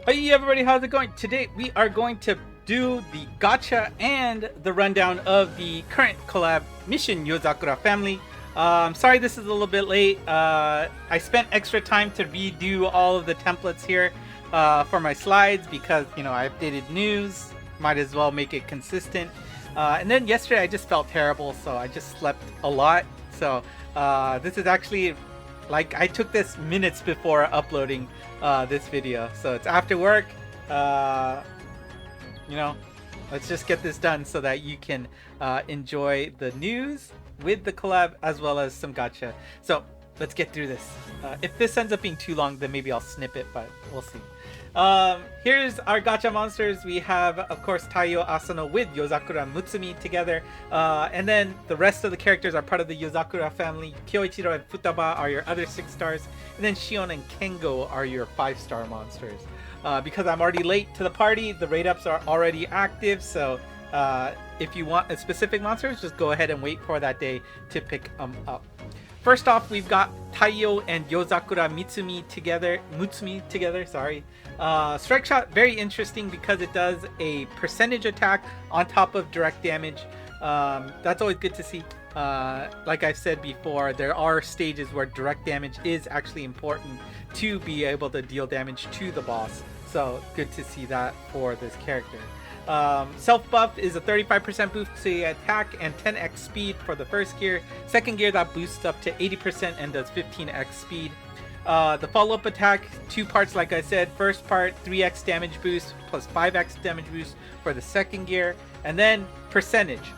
Hey everybody, how's it going? Today we are going to do the gacha and the rundown of the current collab mission Yozakura family. Sorry this is a little bit late. I spent extra time to redo all of the templates here for my slides because, you know, I updated news. Might as well make it consistent. And then yesterday I just felt terrible, so I just slept a lot. So this is actually, like, I took this minutes before uploading this video, so it's after work. You know, let's just get this done so that you can enjoy the news with the collab as well as some gacha. So let's get through this. If this ends up being too long, then maybe I'll snip it, but we'll see. Here's our gacha monsters. We have, of course, Taiyo Asano with Yozakura and Mutsumi together. And then the rest of the characters are part of the Yozakura family. Kyoichiro and Futaba are your other 6 stars. And then Shion and Kengo are your 5-star monsters. Because I'm already late to the party, the raid ups are already active. So if you want a specific monsters, just go ahead and wait for that day to pick them up. First off, we've got Taiyo and Yozakura Mutsumi together, sorry. Strike Shot, very interesting because it does a percentage attack on top of direct damage. That's always good to see. Like I've said before, there are stages where direct damage is actually important to be able to deal damage to the boss. So good to see that for this character. Self buff is a 35% boost to the attack and 10x speed for the first gear. Second gear, that boosts up to 80% and does 15x speed. The follow-up attack, 2 parts like I said. First part, 3x damage boost plus 5x damage boost for the second gear. And then percentage.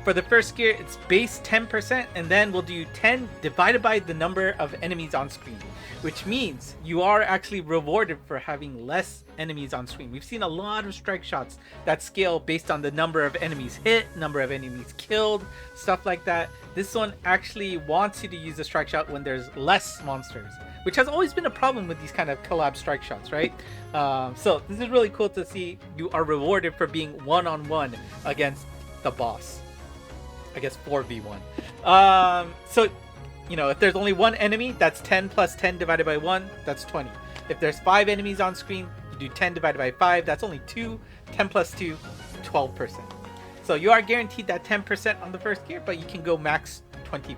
For the first gear, it's base 10%, and then we'll do 10 divided by the number of enemies on screen, which means you are actually rewarded for having less enemies on screen. We've seen a lot of strike shots that scale based on the number of enemies hit, number of enemies killed, stuff like that. This one actually wants you to use the strike shot when there's less monsters, which has always been a problem with these kind of collab strike shots, right? So this is really cool to see. You are rewarded for being one-on-one against the boss. I guess 4v1. So, you know, if there's only one enemy, that's 10 plus 10 divided by 1, that's 20. If there's 5 enemies on screen, you do 10 divided by 5, that's only 2. 10 plus 2, 12%. So you are guaranteed that 10% on the first gear, but you can go max 20%.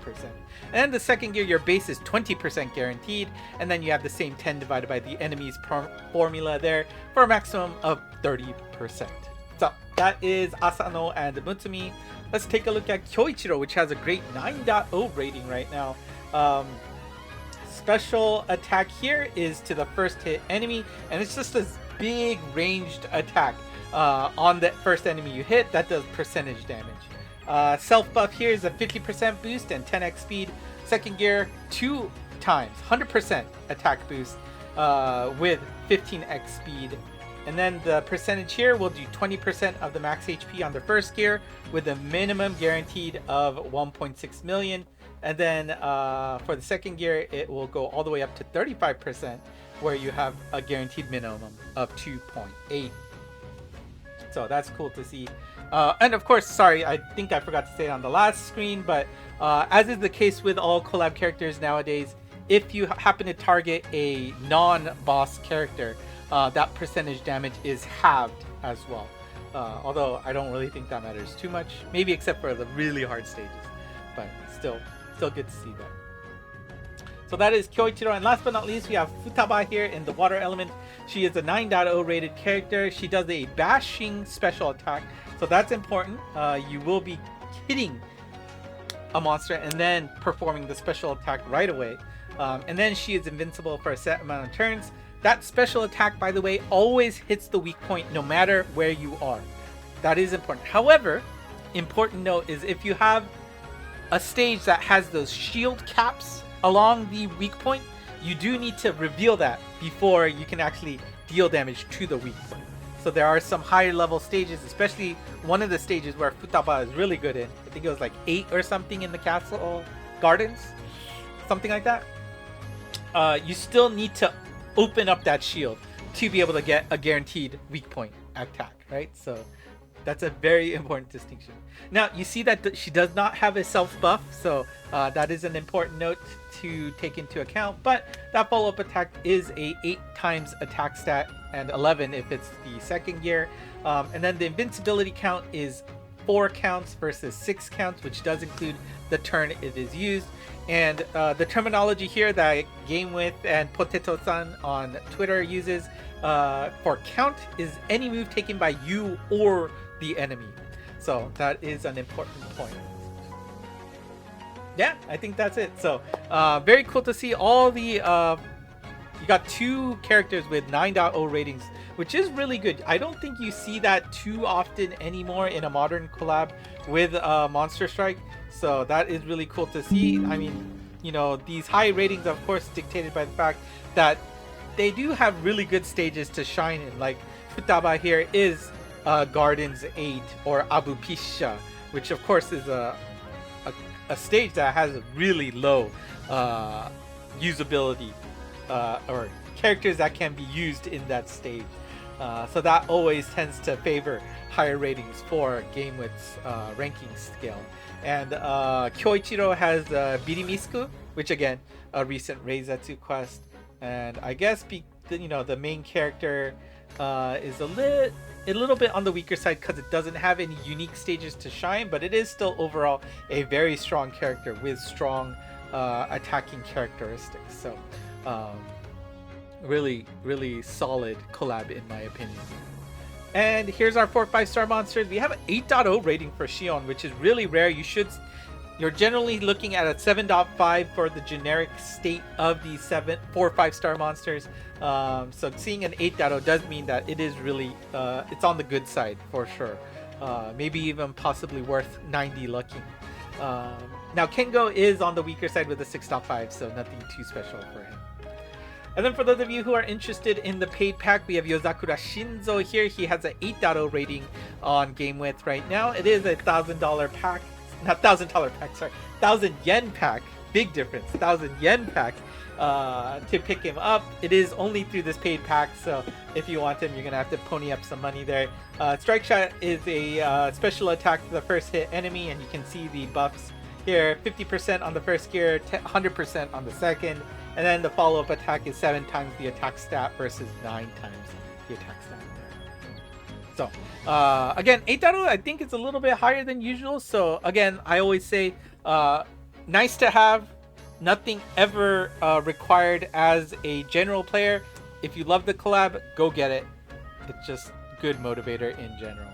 And the second gear, your base is 20% guaranteed, and then you have the same 10 divided by the enemy's formula there for a maximum of 30%. So that is Asano and Mutsumi. Let's take a look at Kyoichiro, which has a great 9.0 rating right now. Special attack here is to the first hit enemy, and it's just this big ranged attack on the first enemy you hit that does percentage damage. Self buff here is a 50% boost and 10x speed. Second gear, 2 times 100% attack boost with 15x speed. And then the percentage here will do 20% of the max HP on the first gear with a minimum guaranteed of 1.6 million. And then for the second gear, it will go all the way up to 35% where you have a guaranteed minimum of 2.8. So that's cool to see. And of course, sorry, I think I forgot to say it on the last screen, but as is the case with all collab characters nowadays, if you happen to target a non-boss character, that percentage damage is halved as well. Although I don't really think that matters too much, maybe except for the really hard stages, but still good to see that. So that is Kyoichiro, and last but not least, we have Futaba here in the water element. She is a 9.0 rated character. She does a bashing special attack, so that's important. You will be hitting a monster and then performing the special attack right away. And then she is invincible for a set amount of turns. That special attack, by the way, always hits the weak point no matter where you are. That is important. However, important note is if you have a stage that has those shield caps along the weak point, you do need to reveal that before you can actually deal damage to the weak point. So there are some higher level stages, especially one of the stages where Futaba is really good in. I think it was like 8 or something in the castle gardens, something like that. You still need to open up that shield to be able to get a guaranteed weak point attack, right? So That's a very important distinction. Now, you see that she does not have a self buff, so that is an important note to take into account. But that follow-up attack is a 8 times attack stat and 11 if it's the second gear. And then the invincibility count is 4 counts versus 6 counts, which does include the turn it is used. And the terminology here that Game With and Potato-san on Twitter uses for count is any move taken by you or the enemy. So that is an important point. Yeah, I think that's it. So very cool to see all the you got 2 characters with 9.0 ratings, which is really good. I don't think you see that too often anymore in a modern collab with Monster Strike. So that is really cool to see. I mean, you know, these high ratings, of course, dictated by the fact that they do have really good stages to shine in. Like Futaba here is Gardens 8 or Abu Pisha, which of course is a stage that has a really low usability or characters that can be used in that stage. So that always tends to favor higher ratings for Game Width's ranking scale. And Kyoichiro has Birimisku, which again, a recent Reizetsu quest. And I guess the main character is a little bit on the weaker side because it doesn't have any unique stages to shine, but it is still overall a very strong character with strong attacking characteristics. So really, really solid collab in my opinion. And here's our 4 5-star monsters. We have an 8.0 rating for Shion, which is really rare. You're generally looking at a 7.5 for the generic state of these 4 5-star monsters. So seeing an 8.0 does mean that it is really it's on the good side for sure. Maybe even possibly worth 90 lucky. Now Kengo is on the weaker side with a 6.5, so nothing too special for him. And then for those of you who are interested in the paid pack, we have Yozakura Shinzo here. He has an 8.0 rating on Game With right now. It is a $1,000 pack. Not $1,000 pack, sorry. 1,000 yen pack. Big difference. 1,000 yen pack to pick him up. It is only through this paid pack, so if you want him, you're going to have to pony up some money there. Strike Shot is a special attack to the first hit enemy, and you can see the buffs here. 50% on the first gear, 100% on the second. And then the follow-up attack is 7 times the attack stat versus 9 times the attack stat there. So, again, 8.0 I think it's a little bit higher than usual. So, again, I always say, nice to have, nothing ever required as a general player. If you love the collab, go get it. It's just good motivator in general.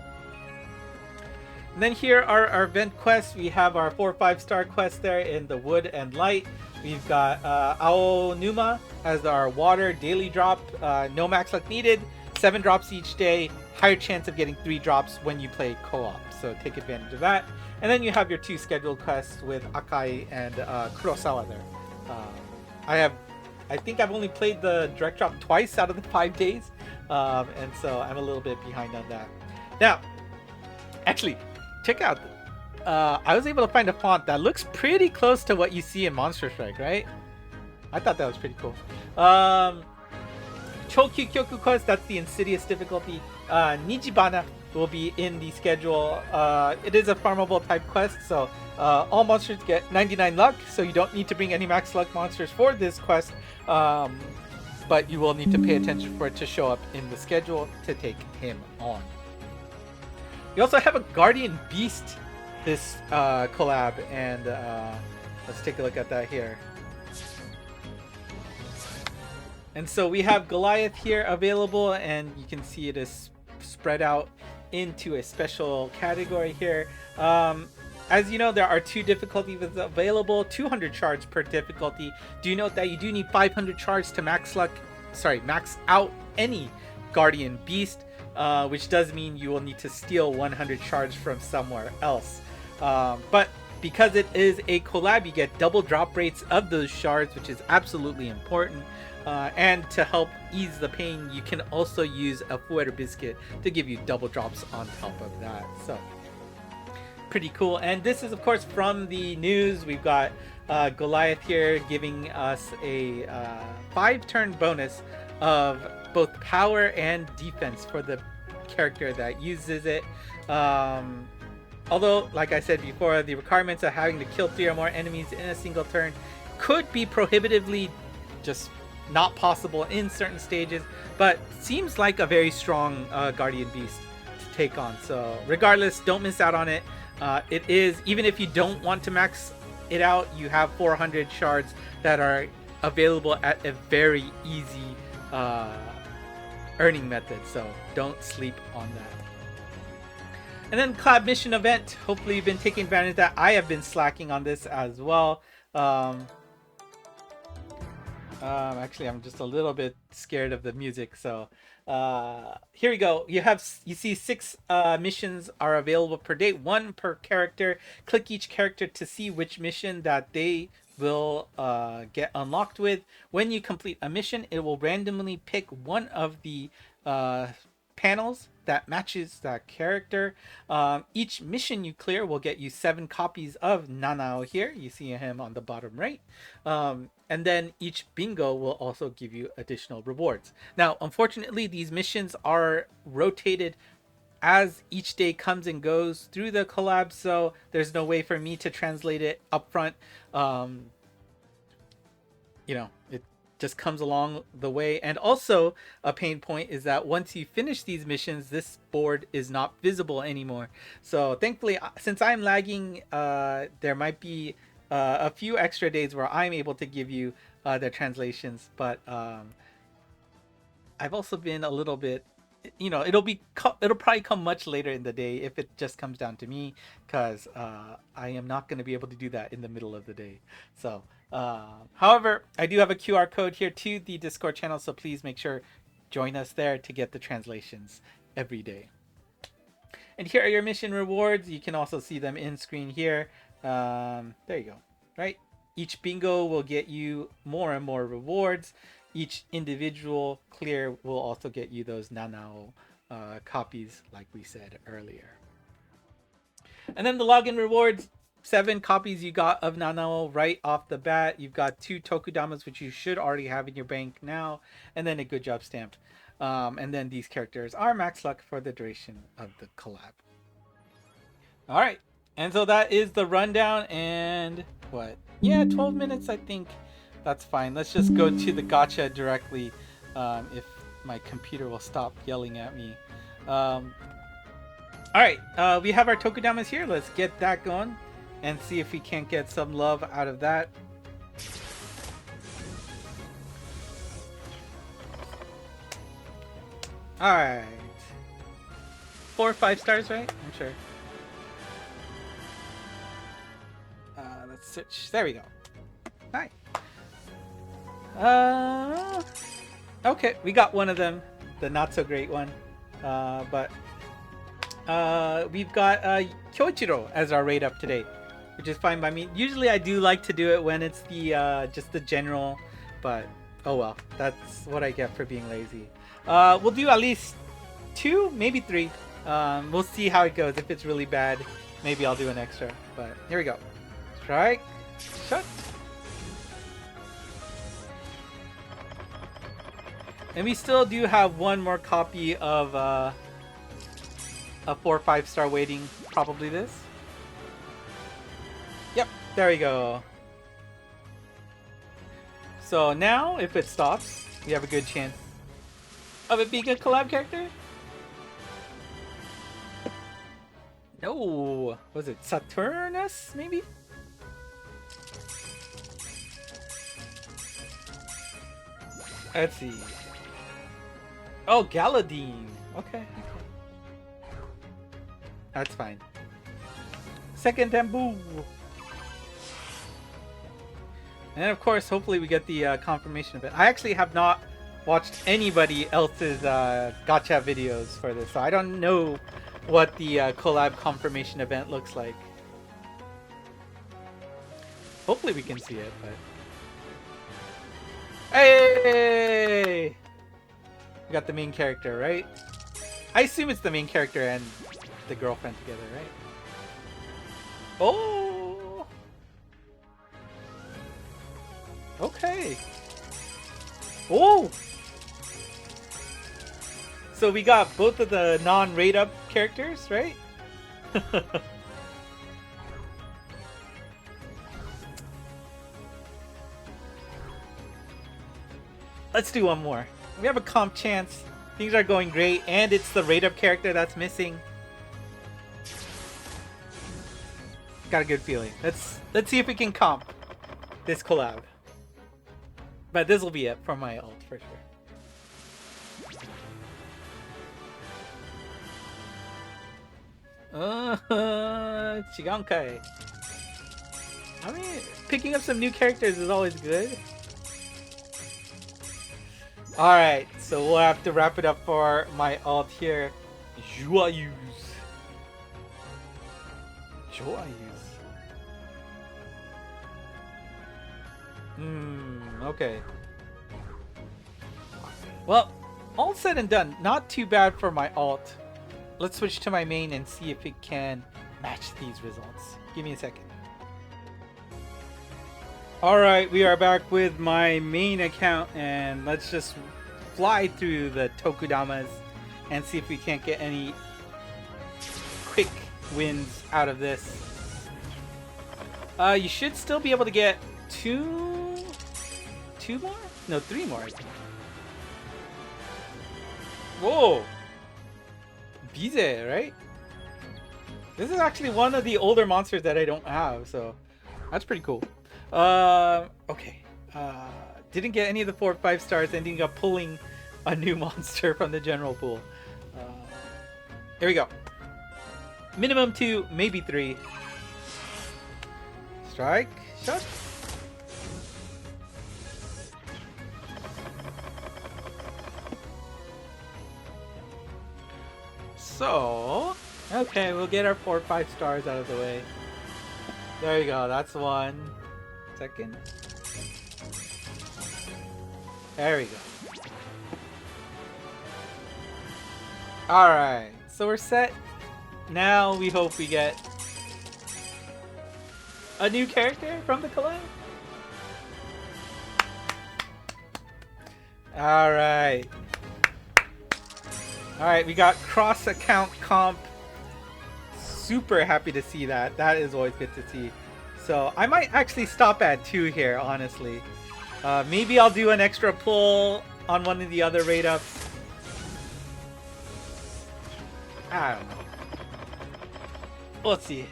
And then here are our event quests. We have our 4 5-star quests there in the Wood and Light. We've got Aonuma as our water daily drop, no max luck needed, 7 drops each day, higher chance of getting 3 drops when you play co-op, so take advantage of that. And then you have your 2 scheduled quests with Akai and Kurosawa there. I think I've only played the direct drop twice out of the 5 days, and so I'm a little bit behind on that. Now, actually, check out. I was able to find a font that looks pretty close to what you see in Monster Strike, right? I thought that was pretty cool. Chokyu Kyoku quest, that's the Insidious difficulty. Nijibana will be in the schedule. It is a farmable type quest, so all monsters get 99 luck, so you don't need to bring any max luck monsters for this quest. But you will need to pay attention for it to show up in the schedule to take him on. We also have a Guardian Beast this collab, and let's take a look at that here. And so we have Goliath here available, and you can see it is spread out into a special category here. As you know, there are 2 difficulties available, 200 shards per difficulty. Do note that you do need 500 shards to max out any Guardian Beast, which does mean you will need to steal 100 shards from somewhere else. But because it is a collab, you get double drop rates of those shards, which is absolutely important. And to help ease the pain, you can also use a Fuero Biscuit to give you double drops on top of that. So, pretty cool. And this is, of course, from the news. We've got Goliath here giving us a 5-turn bonus of both power and defense for the character that uses it. Although, like I said before, the requirements of having to kill 3 or more enemies in a single turn could be prohibitively just not possible in certain stages, but seems like a very strong Guardian Beast to take on. So regardless, don't miss out on it. It is, even if you don't want to max it out, you have 400 shards that are available at a very easy earning method, so don't sleep on that. And then Collab mission event. Hopefully you've been taking advantage of that. I have been slacking on this as well. Actually, I'm just a little bit scared of the music, so here we go. You see 6 missions are available per day, 1 per character. Click each character to see which mission that they will get unlocked with. When you complete a mission, it will randomly pick one of the panels that matches that character. Each mission you clear will get you 7 copies of Nanao here. You see him on the bottom right. And then each bingo will also give you additional rewards. Now, unfortunately, these missions are rotated as each day comes and goes through the collab, so there's no way for me to translate it up front. You know, it just comes along the way. And also a pain point is that once you finish these missions, this board is not visible anymore. So thankfully, since I'm lagging, there might be a few extra days where I'm able to give you their translations, but I've also been a little bit, you know, it'll probably come much later in the day if it just comes down to me, because I am not going to be able to do that in the middle of the day. So however, I do have a QR code here to the Discord channel, so please make sure join us there to get the translations every day. And here are your mission rewards. You can also see them in screen here. There you go. Right, each bingo will get you more and more rewards. Each individual clear will also get you those Nanao copies, like we said earlier. And then the login rewards, 7 copies you got of Nanao right off the bat. You've got 2 Tokudamas, which you should already have in your bank now, and then a good job stamped. And then these characters are max luck for the duration of the collab. All right, and so that is the rundown. And what? Yeah, 12 minutes, I think. That's fine. Let's just go to the gacha directly, if my computer will stop yelling at me. Alright, we have our Tokudamas here. Let's get that going and see if we can't get some love out of that. Alright. 4 or 5 stars, right? I'm sure. Let's switch. There we go. Hi. Okay, we got one of them, the not so great one, but we've got Kyoichiro as our raid up today, which is fine by me. Usually I do like to do it when it's the just the general, but oh well, that's what I get for being lazy. We'll do at least 2, maybe 3. We'll see how it goes. If it's really bad, maybe I'll do an extra, but here we go. Strike, shut. And we still do have 1 more copy of a 4 or 5 star waiting. Probably this. Yep, there we go. So now, if it stops, we have a good chance of it being a collab character. No, was it Saturnus, maybe? Let's see. Oh, Galadine. Okay. That's fine. Second Tambu. And then, of course, hopefully we get the confirmation of it. I actually have not watched anybody else's gacha videos for this, so I don't know what the collab confirmation event looks like. Hopefully we can see it, but... Hey! We got the main character, right? I assume it's the main character and the girlfriend together, right? Oh! Okay. Oh! So we got both of the non-rate up characters, right? Let's do one more. We have a comp chance. Things are going great, and it's the rate up character that's missing. Got a good feeling. Let's see if we can comp this collab. But this will be it for my ult for sure. Chigankai. I mean, picking up some new characters is always good. Alright, so we'll have to wrap it up for my ult here. Joyeuse. Okay. Well, all said and done, not too bad for my ult. Let's switch to my main and see if it can match these results. Give me a second. Alright, we are back with my main account, and let's just fly through the Tokudamas and see if we can't get any quick wins out of this. You should still be able to get two more? No, 3 more, I think. Whoa! Bize, right? This is actually one of the older monsters that I don't have, so that's pretty cool. Okay. Didn't get any of the 4 or 5 stars, ending up pulling a new monster from the general pool. Here we go. Minimum 2, maybe 3. Strike. Shot. So, okay, we'll get our 4 or 5 stars out of the way. There you go, that's 1. Second. There we go. Alright, so we're set. Now we hope we get a new character from the collab. Alright. Alright, we got cross account comp. Super happy to see that. That is always good to see. So I might actually stop at 2 here, honestly. Maybe I'll do an extra pull on one of the other rate ups. I don't know. Let's see.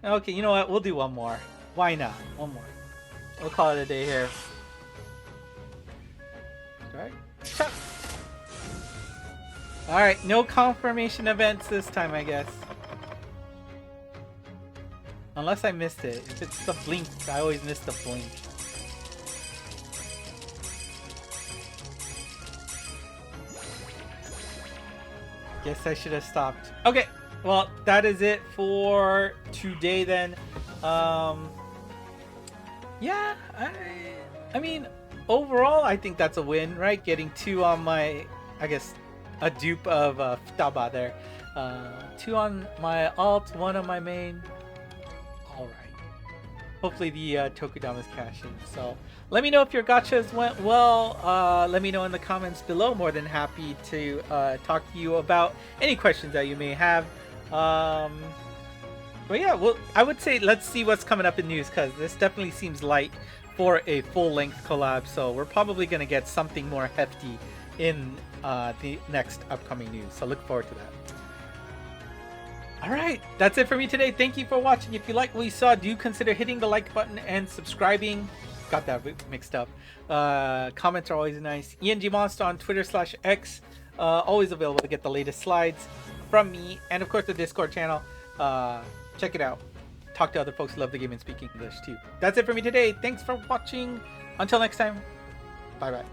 Okay, you know what? We'll do one more. Why not? One more. We'll call it a day here. Alright. Alright, no confirmation events this time, I guess. Unless I missed it. If it's the blink, I always miss the blink. Guess I should have stopped. Okay, well, that is it for today then. Yeah, I mean, overall, I think that's a win, right? Getting 2 on my, I guess, a dupe of Futaba there. 2 on my alt, 1 on my main. Alright. Hopefully the Tokudamas cash in. So let me know if your gachas went well. Let me know in the comments below. More than happy to talk to you about any questions that you may have. But yeah, well, I would say let's see what's coming up in news, because this definitely seems light for a full-length collab. So we're probably going to get something more hefty in the next upcoming news. So look forward to that. Alright, that's it for me today. Thank you for watching. If you like what you saw, do consider hitting the like button and subscribing. Got that mixed up. Comments are always nice. ENGmonster on Twitter/X. Always available to get the latest slides from me. And of course the Discord channel. Check it out. Talk to other folks who love the game and speak English too. That's it for me today. Thanks for watching. Until next time. Bye bye.